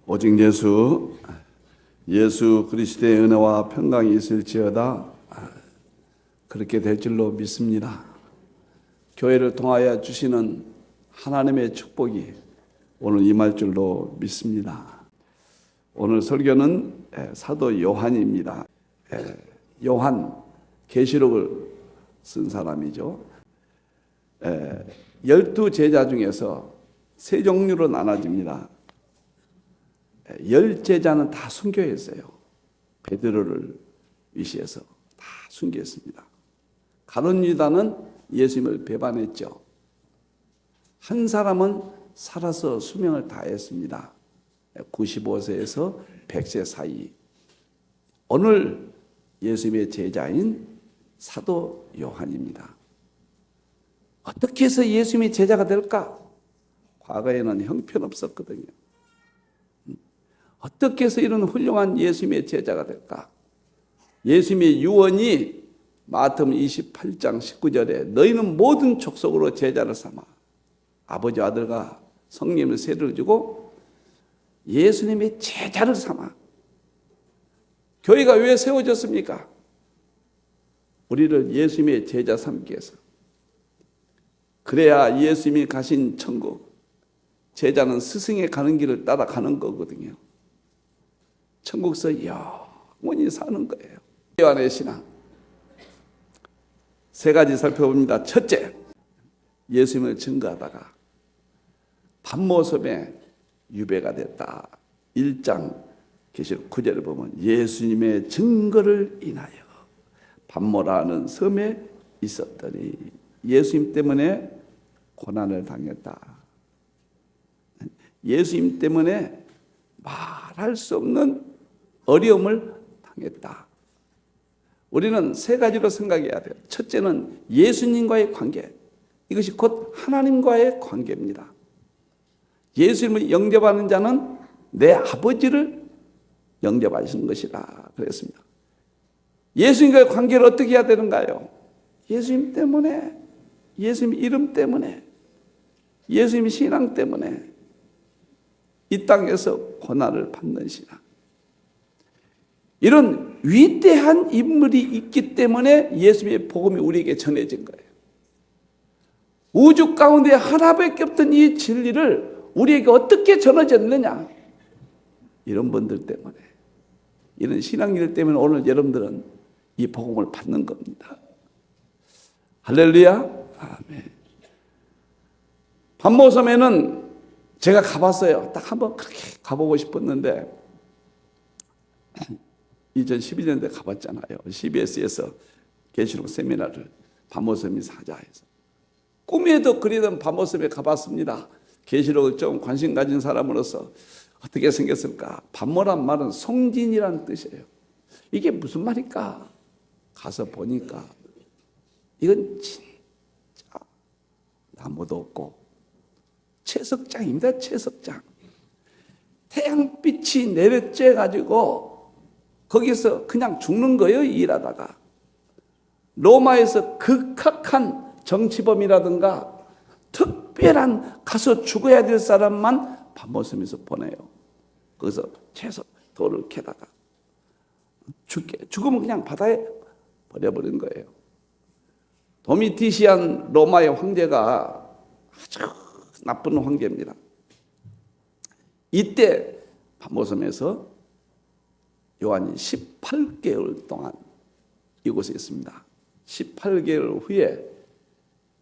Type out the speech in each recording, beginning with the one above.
오직 예수 그리스도의 은혜와 평강이 있을지어다. 그렇게 될 줄로 믿습니다. 교회를 통하여 주시는 하나님의 축복이 오늘 임할 줄로 믿습니다. 오늘 설교는 사도 요한입니다. 요한, 계시록을 쓴 사람이죠. 12제자 중에서 세 종류로 나눠집니다. 10제자는 다 순교했어요. 베드로를 위시해서 다 순교했습니다. 가룟 유다는 예수님을 배반했죠. 한 사람은 살아서 수명을 다했습니다. 95세에서 100세 사이. 오늘 예수님의 제자인 사도 요한입니다. 어떻게 해서 예수님의 제자가 될까? 과거에는 형편없었거든요. 어떻게 해서 이런 훌륭한 예수님의 제자가 될까? 예수님의 유언이 마태복음 28장 19절에 너희는 모든 족속으로 제자를 삼아 아버지 아들과 성령의 세를 주고 예수님의 제자를 삼아. 교회가 왜 세워졌습니까? 우리를 예수님의 제자 삼기 위해서. 그래야 예수님이 가신 천국, 제자는 스승의 가는 길을 따라가는 거거든요. 천국에서 영원히 사는 거예요. 요한의 신앙 세 가지 살펴봅니다. 첫째, 예수님을 증거하다가 반모섬에 유배가 됐다. 1장 계시록 9절을 보면 예수님의 증거를 인하여 반모라는 섬에 있었더니 예수님 때문에 고난을 당했다. 예수님 때문에 말할 수 없는 어려움을 당했다. 우리는 세 가지로 생각해야 돼요. 첫째는 예수님과의 관계. 이것이 곧 하나님과의 관계입니다. 예수님을 영접하는 자는 내 아버지를 영접하시는 것이다. 그랬습니다. 예수님과의 관계를 어떻게 해야 되는가요? 예수님 때문에, 예수님 이름 때문에, 예수님 신앙 때문에 이 땅에서 고난을 받는 신앙. 이런 위대한 인물이 있기 때문에 예수님의 복음이 우리에게 전해진 거예요. 우주 가운데 하나밖에 없던 이 진리를 우리에게 어떻게 전해졌느냐? 이런 분들 때문에, 이런 신앙인들 때문에 오늘 여러분들은 이 복음을 받는 겁니다. 할렐루야. 아멘. 반모섬에는 제가 가봤어요. 딱 한번 그렇게 가보고 싶었는데 2012년도에 가봤잖아요. CBS에서 계시록 세미나를 반모섬이 사자 해서 꿈에도 그리던 반모섬에 가봤습니다. 계시록을 좀 관심 가진 사람으로서 어떻게 생겼을까? 반모란 말은 송진이라는 뜻이에요. 이게 무슨 말일까? 가서 보니까 이건 진짜 나무도 없고 채석장입니다. 채석장. 태양빛이 내려쬐 가지고 거기서 그냥 죽는 거예요. 일하다가. 로마에서 극악한 정치범이라든가 특별한 가서 죽어야 될 사람만 반모섬에서 보내요. 거기서 채석 돌을 캐다가 죽으면 그냥 바다에 버려버린 거예요. 도미티시안 로마의 황제가 아주 나쁜 황제입니다. 이때 반모섬에서 요한이 18개월 동안 이곳에 있습니다. 18개월 후에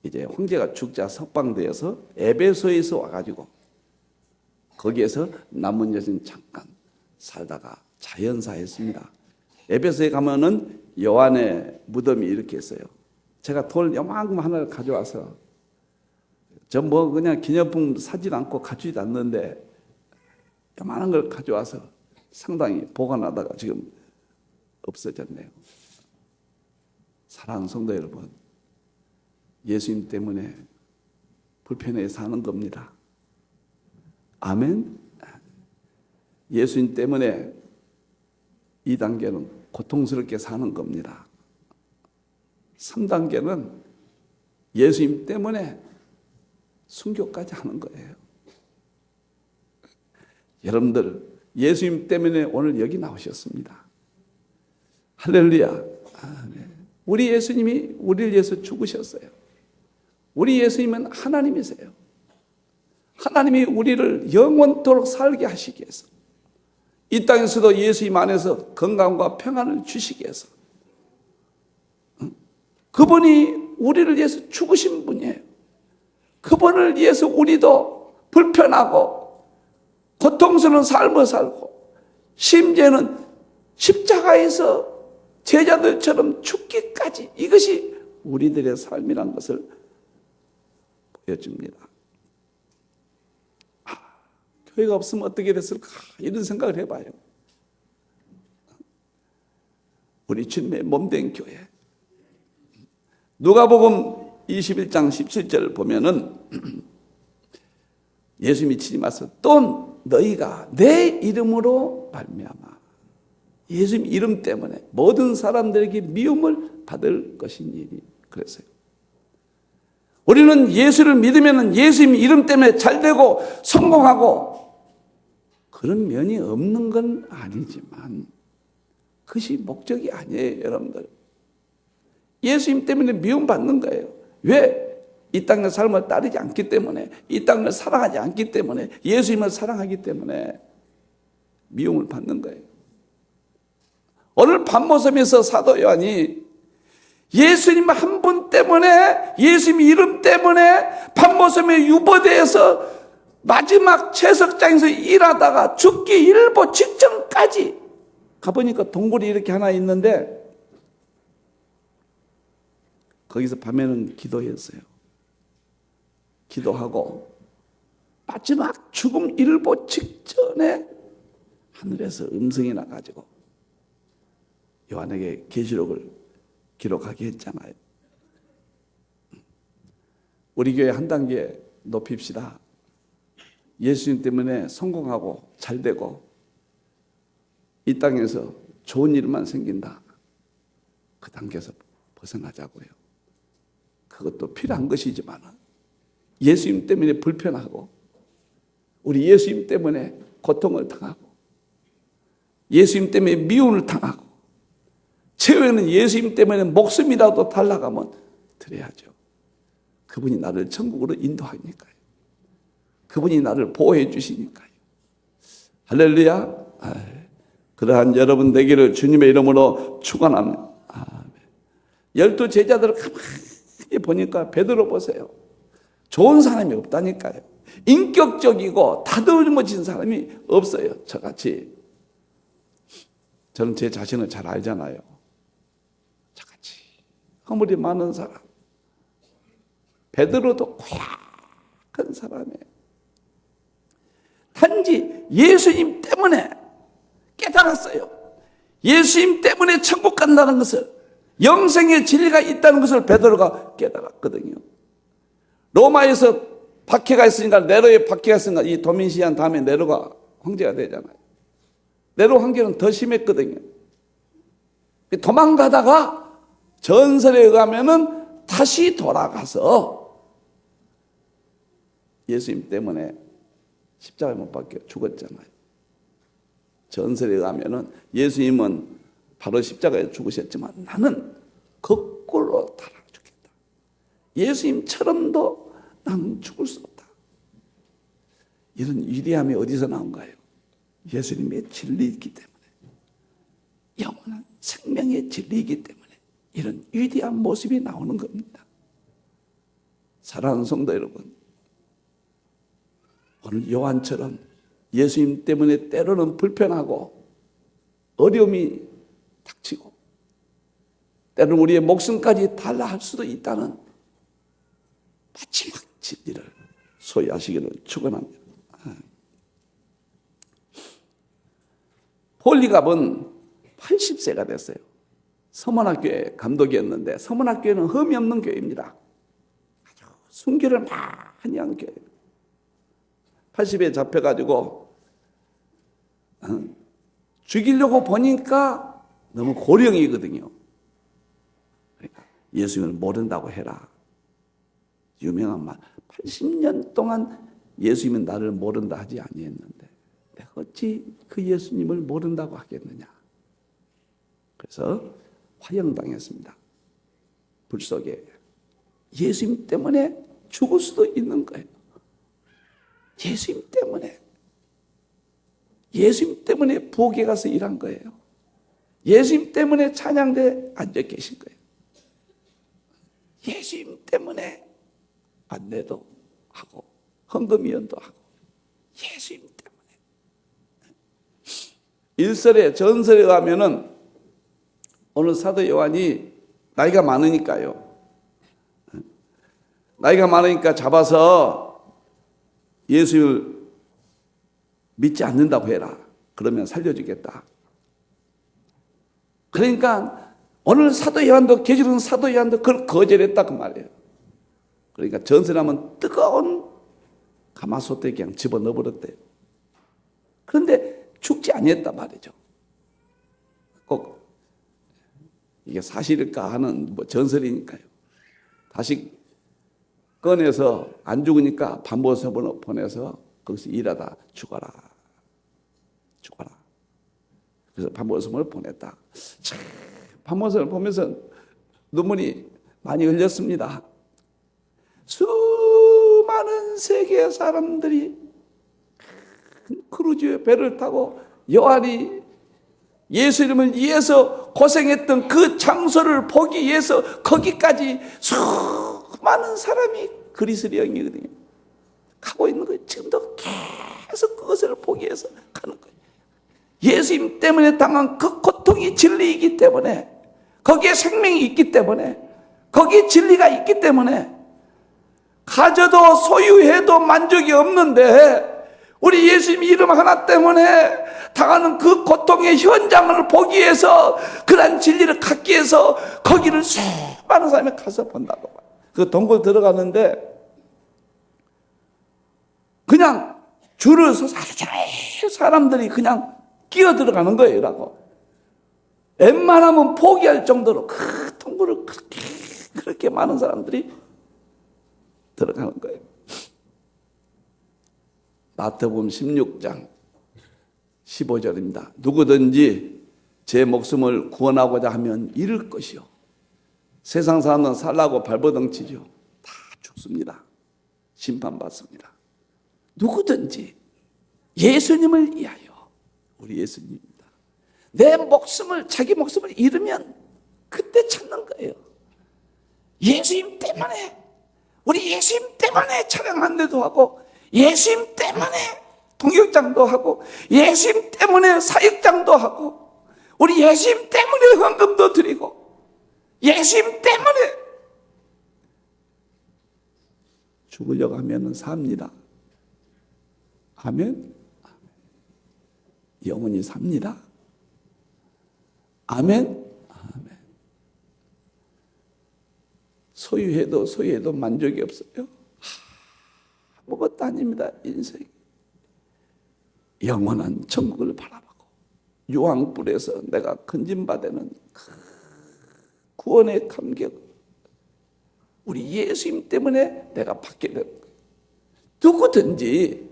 이제 황제가 죽자 석방되어서 에베소에서 와가지고 거기에서 남은 여신 잠깐 살다가 자연사했습니다. 에베소에 가면은 요한의 무덤이 이렇게 있어요. 제가 돌 요만큼 하나를 가져와서 저 그냥 기념품 사지 않고 가지도 않는데 요만한 걸 가져와서 상당히 보관하다가 지금 없어졌네요. 사랑하는 성도 여러분, 예수님 때문에 불편해 사는 겁니다. 아멘. 예수님 때문에 2단계는 고통스럽게 사는 겁니다. 3단계는 예수님 때문에 순교까지 하는 거예요. 여러분들 예수님 때문에 오늘 여기 나오셨습니다. 할렐루야. 아멘. 우리 예수님이 우리를 위해서 죽으셨어요. 우리 예수님은 하나님이세요. 하나님이 우리를 영원토록 살게 하시기 위해서, 이 땅에서도 예수님 안에서 건강과 평안을 주시기 위해서, 그분이 우리를 위해서 죽으신 분이에요. 그분을 위해서 우리도 불편하고 고통스러운 삶을 살고, 심지어는 십자가에서 제자들처럼 죽기까지, 이것이 우리들의 삶이란 것을 보여줍니다. 교회가 없으면 어떻게 됐을까, 이런 생각을 해봐요. 우리 주님의 몸된 교회. 누가복음 21장 17절 보면은 예수님이 친히 말씀, 또 너희가 내 이름으로 말미암아, 예수님 이름 때문에 모든 사람들에게 미움을 받을 것이니, 그랬어요. 우리는 예수를 믿으면 예수님 이름 때문에 잘되고 성공하고, 그런 면이 없는 건 아니지만 그것이 목적이 아니에요. 여러분들, 예수님 때문에 미움받는 거예요. 왜? 이 땅의 삶을 따르지 않기 때문에, 이 땅을 사랑하지 않기 때문에, 예수님을 사랑하기 때문에 미움을 받는 거예요. 오늘 밤모섬에서 사도 요한이 예수님 한 분 때문에, 예수님 이름 때문에 밤모섬의 유보대에서 마지막 채석장에서 일하다가 죽기 일보 직전까지 가보니까 동굴이 이렇게 하나 있는데, 거기서 밤에는 기도했어요. 기도하고 마지막 죽음 일보 직전에 하늘에서 음성이 나가지고 요한에게 계시록을 기록하게 했잖아요. 우리 교회 한 단계 높입시다. 예수님 때문에 성공하고 잘되고 이 땅에서 좋은 일만 생긴다, 그 단계에서 벗어나자고요. 그것도 필요한 것이지만 예수님 때문에 불편하고, 우리 예수님 때문에 고통을 당하고, 예수님 때문에 미움을 당하고, 최후에는 예수님 때문에 목숨이라도 달라가면 드려야죠. 그분이 나를 천국으로 인도하니까요. 그분이 나를 보호해 주시니까요. 할렐루야. 그러한 여러분 되기를 주님의 이름으로 축원합니다. 12 제자들을 가만히 보니까 베드로 보세요. 좋은 사람이 없다니까요. 인격적이고 다듬어진 사람이 없어요. 저같이. 저는 제 자신을 잘 알잖아요. 저같이 허물이 많은 사람. 베드로도 고약한 사람이에요. 단지 예수님 때문에 깨달았어요. 예수님 때문에 천국 간다는 것을, 영생의 진리가 있다는 것을 베드로가 깨달았거든요. 로마에서 박해가 있으니까, 네로의 박해가 있으니까 이 도미시안 다음에 네로가 황제가 되잖아요. 네로 황제는 더 심했거든요. 도망가다가 전설에 의하면은 다시 돌아가서 예수님 때문에 십자가에 못 박혀 죽었잖아요. 전설에 의하면은 예수님은 바로 십자가에 죽으셨지만 나는 거꾸로 달아 죽겠다. 예수님처럼도 나는 죽을 수 없다. 이런 위대함이 어디서 나온가요? 예수님의 진리이기 때문에, 영원한 생명의 진리이기 때문에 이런 위대한 모습이 나오는 겁니다. 사랑하는 성도 여러분, 오늘 요한처럼 예수님 때문에 때로는 불편하고 어려움이 닥치고 때로는 우리의 목숨까지 달라 할 수도 있다는 마지막 진리를 소유하시기를 축원합니다. 폴리갑은 80세가 됐어요. 서문학교의 감독이었는데, 서문학교는 흠이 없는 교회입니다. 아주 순교를 많이 한 교회. 80에 잡혀가지고 죽이려고 보니까 너무 고령이거든요. 그러니까 예수님을 모른다고 해라. 유명한 말. 80년 동안 예수님은 나를 모른다 하지 아니했는데 내가 어찌 그 예수님을 모른다고 하겠느냐. 그래서 화형당했습니다. 불 속에. 예수님 때문에 죽을 수도 있는 거예요. 예수님 때문에. 예수님 때문에 부엌에 가서 일한 거예요. 예수님 때문에 찬양대에 앉아 계신 거예요. 예수님 때문에 안내도 하고 헌금위원도 하고 예수님 때문에. 일설에 전설에 가면은 오늘 사도 요한이 나이가 많으니까요. 나이가 많으니까 잡아서 예수를 믿지 않는다고 해라. 그러면 살려주겠다. 그러니까 오늘 사도 요한도 계시록 사도 요한도 그걸 거절했다 그 말이에요. 그러니까 전설하면 뜨거운 가마솥에 그냥 집어넣어 버렸대요. 그런데 죽지 아니했단 말이죠. 꼭 이게 사실일까 하는 뭐 전설이니까요. 다시 꺼내서 안 죽으니까 반모섬으로 보내서 거기서 일하다 죽어라. 죽어라. 그래서 반모섬을 보냈다. 참, 반모섬을 보면서 눈물이 많이 흘렸습니다. 수많은 세계 사람들이 크루즈의 배를 타고 요한이 예수 이름을 위해서 고생했던 그 장소를 보기 위해서 거기까지 수많은 사람이 그리스도 영이거든요. 가고 있는 거예요. 지금도 계속 그것을 보기 위해서 가는 거예요. 예수님 때문에 당한 그 고통이 진리이기 때문에, 거기에 생명이 있기 때문에, 거기에 진리가 있기 때문에, 가져도 소유해도 만족이 없는데 우리 예수님 이름 하나 때문에 당하는 그 고통의 현장을 보기 위해서, 그런 진리를 갖기 위해서 거기를 수많은 사람이 가서 본다고. 그 동굴 들어가는데 그냥 줄을 서서 사람들이 그냥 끼어 들어가는 거예요. 웬만하면 포기할 정도로 그 동굴을 그렇게 많은 사람들이 들어가는 거예요. 마태복음 16장 15절입니다. 누구든지 제 목숨을 구원하고자 하면 잃을 것이요, 세상 사람은 살라고 발버둥치죠. 다 죽습니다. 심판받습니다. 누구든지 예수님을 위하여, 우리 예수님입니다. 내 목숨을, 자기 목숨을 잃으면 그때 찾는 거예요. 예수님 때문에, 우리 예수님 때문에 찬양 안내도 하고, 예수님 때문에 통역장도 하고, 예수님 때문에 사역장도 하고, 우리 예수님 때문에 헌금도 드리고, 예수님 때문에 죽으려고 하면 삽니다. 아멘. 영원히 삽니다. 아멘. 아멘. 소유해도 만족이 없어요. 아무것도 아닙니다. 인생. 영원한 천국을 바라보고 유황불에서 내가 건진받는 그 구원의 감격, 우리 예수님 때문에 내가 받게 되는 거예요. 누구든지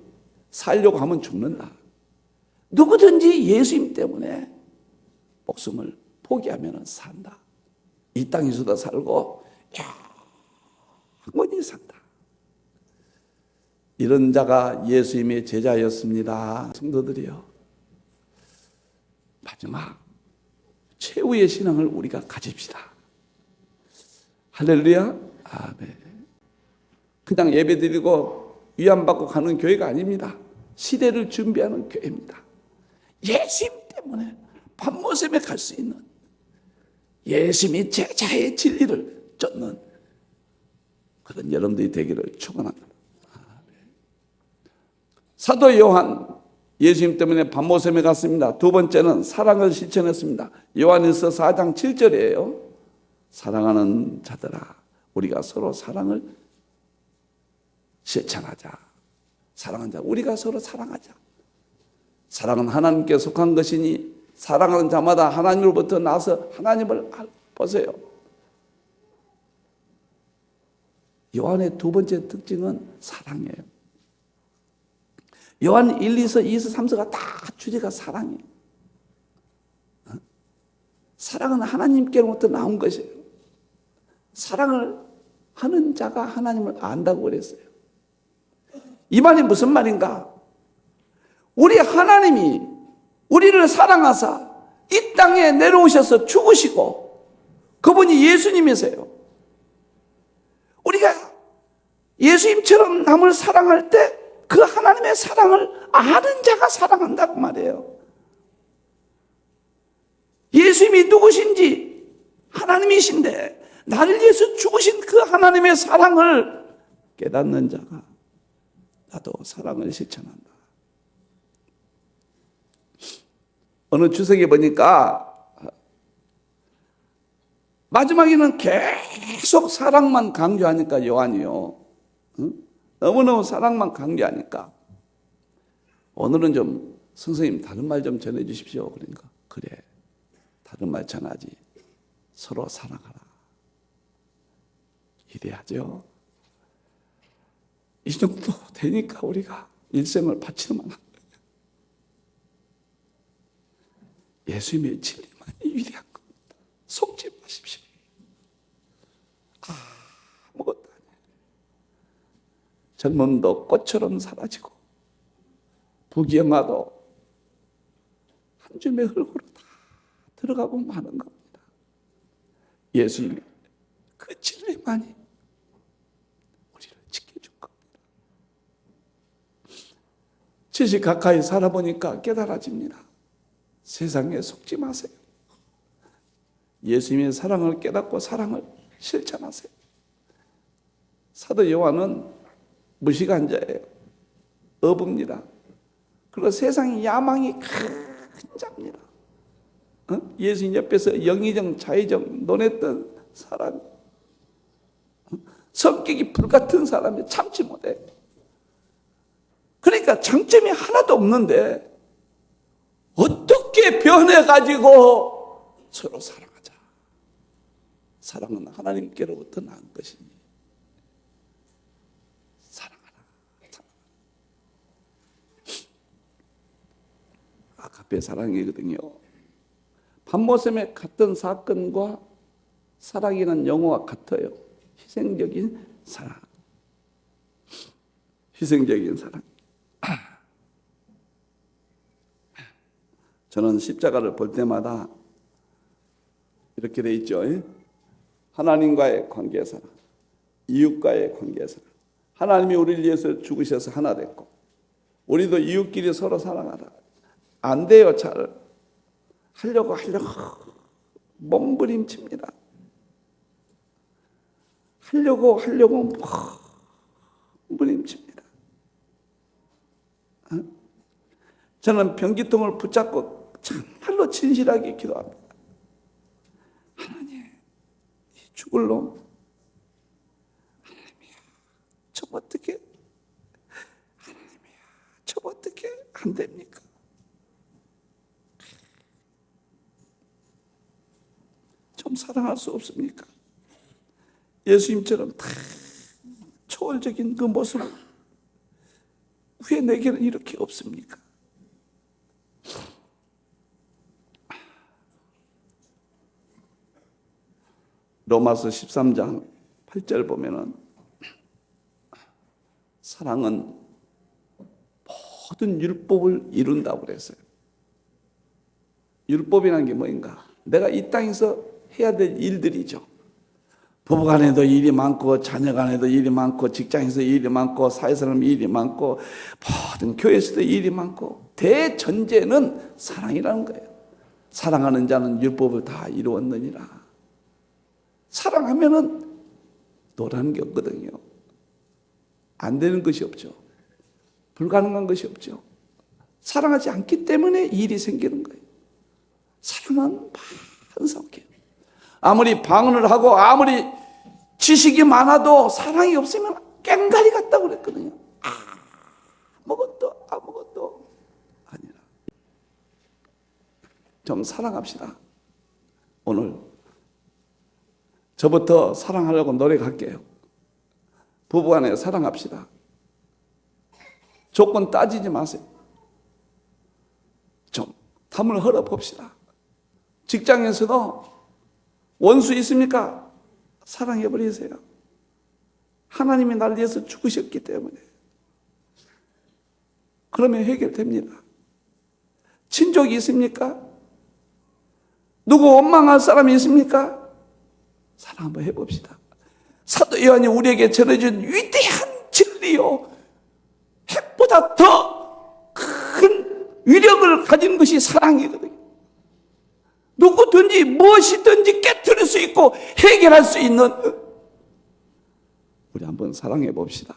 살려고 하면 죽는다. 누구든지 예수님 때문에 목숨을 포기하면 산다. 이 땅에서도 살고 영원히 산다. 이런 자가 예수님의 제자였습니다. 성도들이요, 마지막 최후의 신앙을 우리가 가집시다. 할렐루야. 아멘. 그냥 예배드리고 위안받고 가는 교회가 아닙니다. 시대를 준비하는 교회입니다. 예수님 때문에 밤모섬에 갈 수 있는, 예수님이 제자의 진리를 쫓는 그런 여러분들이 되기를 축원합니다. 사도 요한, 예수님 때문에 밤모섬에 갔습니다. 두 번째는 사랑을 실천했습니다. 요한일서 4장 7절이에요. 사랑하는 자들아, 우리가 서로 사랑을 실천하자. 사랑하는 자, 우리가 서로 사랑하자. 사랑은 하나님께 속한 것이니 사랑하는 자마다 하나님으로부터 나서 하나님을 보세요. 요한의 두 번째 특징은 사랑이에요. 요한 1, 2서, 2서, 3서가 다 주제가 사랑이에요. 사랑은 하나님께로부터 나온 것이에요. 사랑을 하는 자가 하나님을 안다고 그랬어요. 이 말이 무슨 말인가? 우리 하나님이 우리를 사랑하사 이 땅에 내려오셔서 죽으시고, 그분이 예수님이세요. 우리가 예수님처럼 남을 사랑할 때 그 하나님의 사랑을 아는 자가 사랑한다고 말해요. 예수님이 누구신지 하나님이신데 나를 위해서 죽으신 그 하나님의 사랑을 깨닫는 자가 나도 사랑을 실천한다. 어느 주석에 보니까 마지막에는 계속 사랑만 강조하니까 요한이요. 너무너무 사랑만 강조하니까 오늘은 좀 선생님 다른 말 좀 전해 주십시오. 그러니까 그래, 다른 말 전하지. 서로 사랑하라. 이래야죠. 이 정도 되니까 우리가 일생을 바치는 만한 거예요. 예수님의 진리만이 위대한 겁니다. 속지 마십시오. 아무것도 아니에요. 젊음도 꽃처럼 사라지고 부귀영화도 한 줌의 흙으로 다 들어가고 마는 겁니다. 예수님이 그 진리만이 우리를 지켜준 겁니다. 70 가까이 살아보니까 깨달아집니다. 세상에 속지 마세요. 예수님의 사랑을 깨닫고 사랑을 실천하세요. 사도 요한은 무시간자예요. 어부입니다. 그리고 세상의 야망이 큰 자입니다. 예수님 옆에서 영의정 자의정 논했던 사람, 성격이 불같은 사람이 참지 못해. 그러니까 장점이 하나도 없는데 어떻게 변해가지고 서로 사랑하자. 사랑은 하나님께로부터 나온 것이니 사랑하라. 아가페 사랑이거든요. 반모섬에 갔던 사건과 사랑이라는 용어가 같아요. 희생적인 사랑. 희생적인 사랑. 저는 십자가를 볼 때마다 이렇게 돼 있죠. 하나님과의 관계 사랑, 이웃과의 관계 사랑. 하나님이 우리를 위해서 죽으셔서 하나 됐고 우리도 이웃끼리 서로 사랑하라. 안 돼요. 잘 하려고 몸부림칩니다. 하려고 몸부림칩니다. 저는 변기통을 붙잡고 정말로 진실하게 기도합니다. 하나님, 이 죽을 놈, 하나님이야, 저 어떻게, 하나님이야, 저 어떻게 안 됩니까? 좀 사랑할 수 없습니까? 예수님처럼 다 초월적인 그 모습, 왜 내게는 이렇게 없습니까? 로마서 13장 8절 보면은 사랑은 모든 율법을 이룬다고 그랬어요. 율법이라는 게 뭐인가? 내가 이 땅에서 해야 될 일들이죠. 부부간에도 일이 많고 자녀간에도 일이 많고 직장에서 일이 많고 사회사람 일이 많고 모든 교회에서도 일이 많고 대전제는 사랑이라는 거예요. 사랑하는 자는 율법을 다 이루었느니라. 사랑하면은 노라는 게 없거든요. 안 되는 것이 없죠. 불가능한 것이 없죠. 사랑하지 않기 때문에 일이 생기는 거예요. 사랑은 반성해요. 아무리 방언을 하고 아무리 지식이 많아도 사랑이 없으면 깽가리 같다고 그랬거든요. 아무것도 아니라. 좀 사랑합시다. 오늘 저부터 사랑하려고 노력할게요. 부부간에 사랑합시다. 조건 따지지 마세요. 좀 담을 흘려봅시다. 직장에서도 원수 있습니까? 사랑해버리세요. 하나님이 날 위해서 죽으셨기 때문에. 그러면 해결됩니다. 친족이 있습니까? 누구 원망할 사람이 있습니까? 사랑 한번 해봅시다. 사도 요한이 우리에게 전해준 위대한 진리요, 핵보다 더 큰 위력을 가진 것이 사랑이거든요. 누구든지 무엇이든지 깨뜨릴 수 있고 해결할 수 있는, 우리 한번 사랑해 봅시다.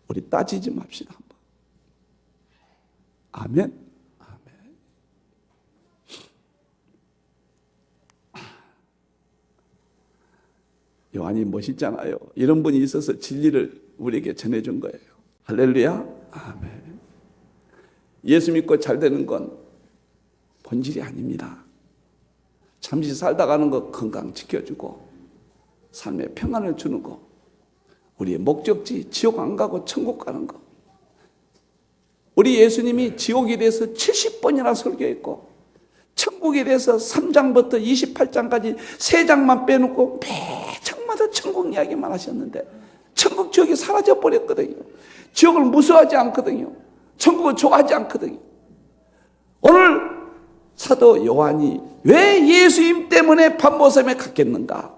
우리 따지지 맙시다. 한번. 아멘. 요한이 멋있잖아요. 이런 분이 있어서 진리를 우리에게 전해준 거예요. 할렐루야. 아멘. 예수 믿고 잘 되는 건 본질이 아닙니다. 잠시 살다 가는 거 건강 지켜주고 삶에 평안을 주는 거, 우리의 목적지 지옥 안 가고 천국 가는 거. 우리 예수님이 지옥에 대해서 70번이나 설교했고 천국에 대해서 3장부터 28장까지 3장만 빼놓고 매장마다 천국 이야기만 하셨는데 천국 지옥이 사라져버렸거든요. 지옥을 무서워하지 않거든요. 천국을 좋아하지 않거든요. 오늘 사도 요한이 왜 예수님 때문에 밤모섬에 갔겠는가?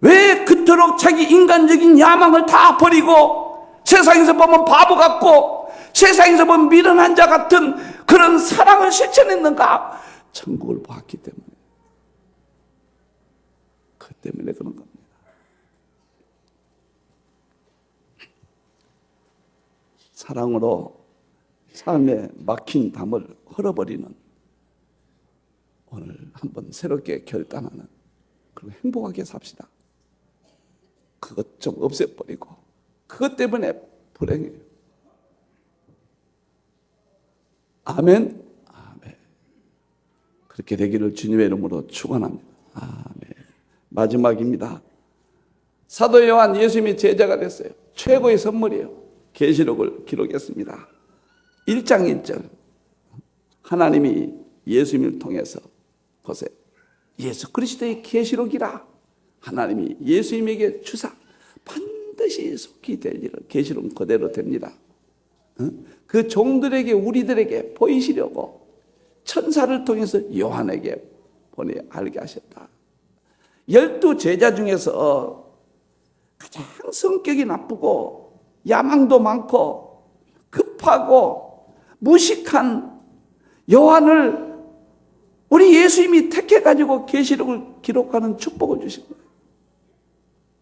왜 그토록 자기 인간적인 야망을 다 버리고 세상에서 보면 바보 같고 세상에서 보면 미련한 자 같은 그런 사랑을 실천했는가? 천국을 보았기 때문에. 그 때문에 그런 겁니다. 사랑으로 삶에 막힌 담을 흘어버리는, 오늘 한번 새롭게 결단하는, 그리고 행복하게 삽시다. 그것 좀 없애버리고, 그것 때문에 불행해요. 아멘. 아멘. 그렇게 되기를 주님의 이름으로 축원합니다. 아멘. 마지막입니다. 사도 요한, 예수님이 제자가 됐어요. 최고의 선물이에요. 계시록을 기록했습니다. 1장 1절. 하나님이 예수님을 통해서, 보세요, 예수 그리스도의 계시록이라 하나님이 예수님에게 주사 반드시 속히 될 일을, 계시록은 그대로 됩니다. 그 종들에게, 우리들에게 보이시려고 천사를 통해서 요한에게 보내 알게 하셨다. 12 제자 중에서 가장 성격이 나쁘고 야망도 많고 급하고 무식한 요한을 우리 예수님이 택해가지고 계시록을 기록하는 축복을 주신 거예요.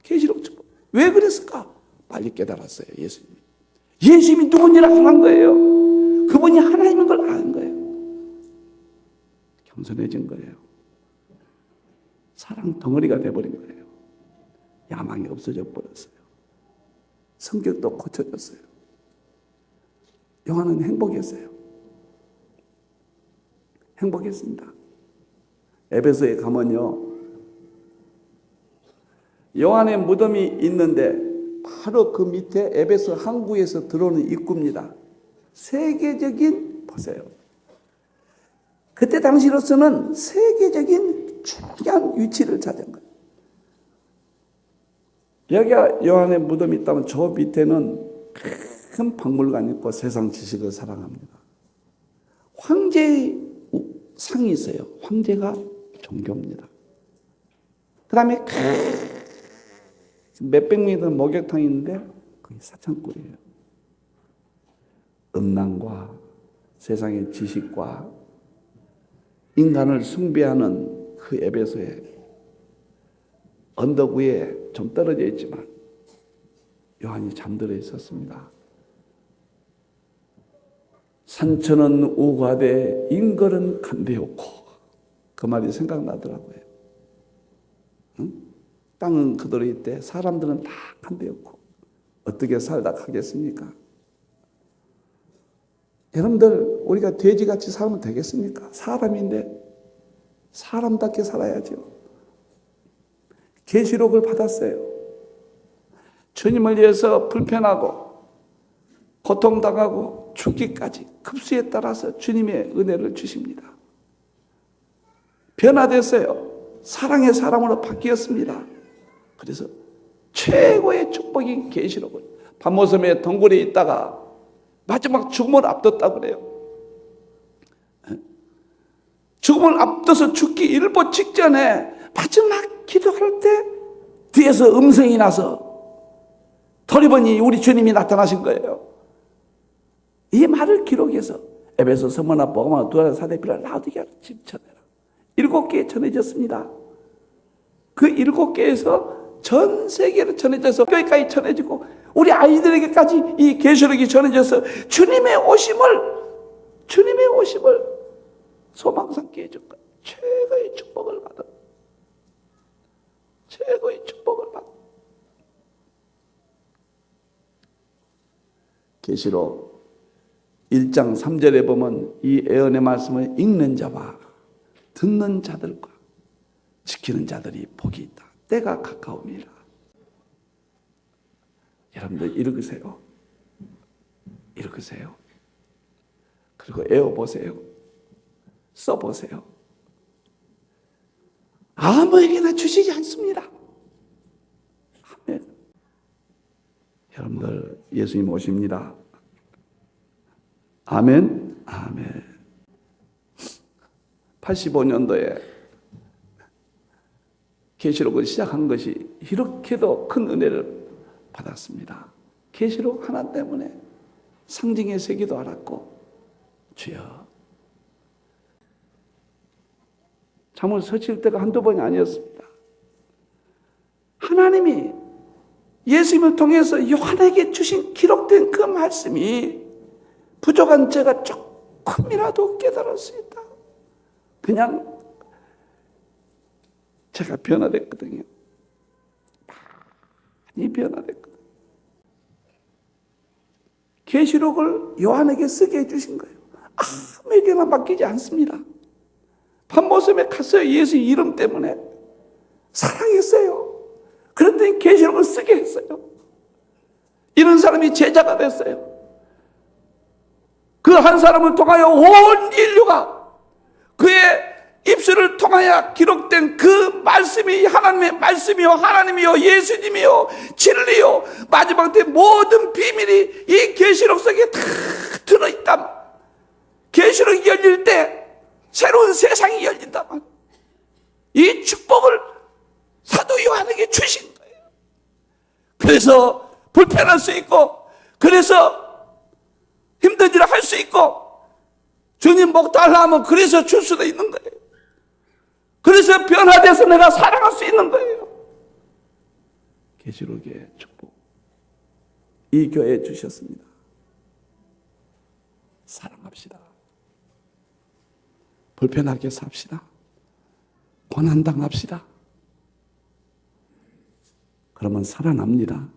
계시록 축복. 왜 그랬을까? 빨리 깨달았어요. 예수님이 누군지를 아는 거예요. 그분이 하나님인 걸 아는 거예요. 겸손해진 거예요. 사랑 덩어리가 돼버린 거예요. 야망이 없어져 버렸어요. 성격도 고쳐졌어요. 요한은 행복했어요. 행복했습니다. 에베소에 가면요, 요한의 무덤이 있는데 바로 그 밑에 에베소 항구에서 들어오는 입구입니다. 세계적인, 보세요, 그때 당시로서는 세계적인 중요한 위치를 차지한 거예요. 여기가 요한의 무덤이 있다면 저 밑에는 큰 박물관이 있고 세상 지식을 사랑합니다. 황제의 상이 있어요. 황제가 종교입니다. 그 다음에 몇백 명이 되는 목욕탕이 있는데 그게 사창골이에요. 음란과 세상의 지식과 인간을 숭배하는 그 에베소에 언덕 위에 좀 떨어져 있지만 요한이 잠들어 있었습니다. 산천은 우과되 인걸은 간대없고, 그 말이 생각나더라고요. 응? 땅은 그대로 있대 사람들은 다 간대없고 어떻게 살다 가겠습니까? 여러분들, 우리가 돼지같이 살면 되겠습니까? 사람인데 사람답게 살아야죠. 계시록을 받았어요. 주님을 위해서 불편하고 고통당하고 죽기까지 급수에 따라서 주님의 은혜를 주십니다. 변화됐어요. 사랑의 사람으로 바뀌었습니다. 그래서 최고의 축복인 계시록을 밤모섬의 동굴에 있다가 마지막 죽음을 앞뒀다고 그래요. 죽음을 앞둬서 죽기 일보 직전에 마지막 기도할 때 뒤에서 음성이 나서 더리번이 우리 주님이 나타나신 거예요. 이 말을 기록해서 에베소, 서머나, 보고마, 두아라, 사데필라, 라우디게아 집 전해라. 7개에 전해졌습니다. 그 7개에서 전 세계로 전해져서 교회까지 전해지고 우리 아이들에게까지 이 계시록이 전해져서 주님의 오심을 소망 삼게 해준 거예요. 최고의 축복을 받은, 최고의 축복을 받은. 계시록 1장 3절에 보면 이 예언의 말씀을 읽는 자와 듣는 자들과 지키는 자들이 복이 있다. 때가 가까움이라. 여러분들 읽으세요. 읽으세요. 그리고 외워보세요. 써보세요. 아무에게나 주시지 않습니다. 아멘. 여러분들 예수님 오십니다. 아멘. 아멘. 85년도에 계시록을 시작한 것이 이렇게도 큰 은혜를 받았습니다. 계시록 하나 때문에 상징의 세계도 알았고, 주여, 잠을 설칠 때가 한두 번이 아니었습니다. 하나님이 예수님을 통해서 요한에게 주신 기록된 그 말씀이 부족한 제가 조금이라도 깨달을 수 있다. 그냥 제가 변화됐거든요. 많이 변화됐거든요. 계시록을 요한에게 쓰게 해주신 거예요. 아무에게나 맡기지 않습니다. 밤모섬에 갔어요. 예수 이름 때문에. 사랑했어요. 그랬더니 계시록을 쓰게 했어요. 이런 사람이 제자가 됐어요. 그 한 사람을 통하여 온 인류가 그의 입술을 통하여 기록된 그 말씀이 하나님의 말씀이요, 하나님이요, 예수님이요, 진리요, 마지막 때 모든 비밀이 이 계시록 속에 다 들어있다. 계시록이 열릴 때 새로운 세상이 열린다만 이 축복을 사도 요한에게 주신 거예요. 그래서 불편할 수 있고, 그래서 힘든 일을 할 수 있고, 주님 목 달라 하면 그래서 줄 수도 있는 거예요. 그래서 변화돼서 내가 사랑할 수 있는 거예요. 계시록의 축복, 이 교회에 주셨습니다. 사랑합시다. 불편하게 삽시다. 고난당합시다. 그러면 살아납니다.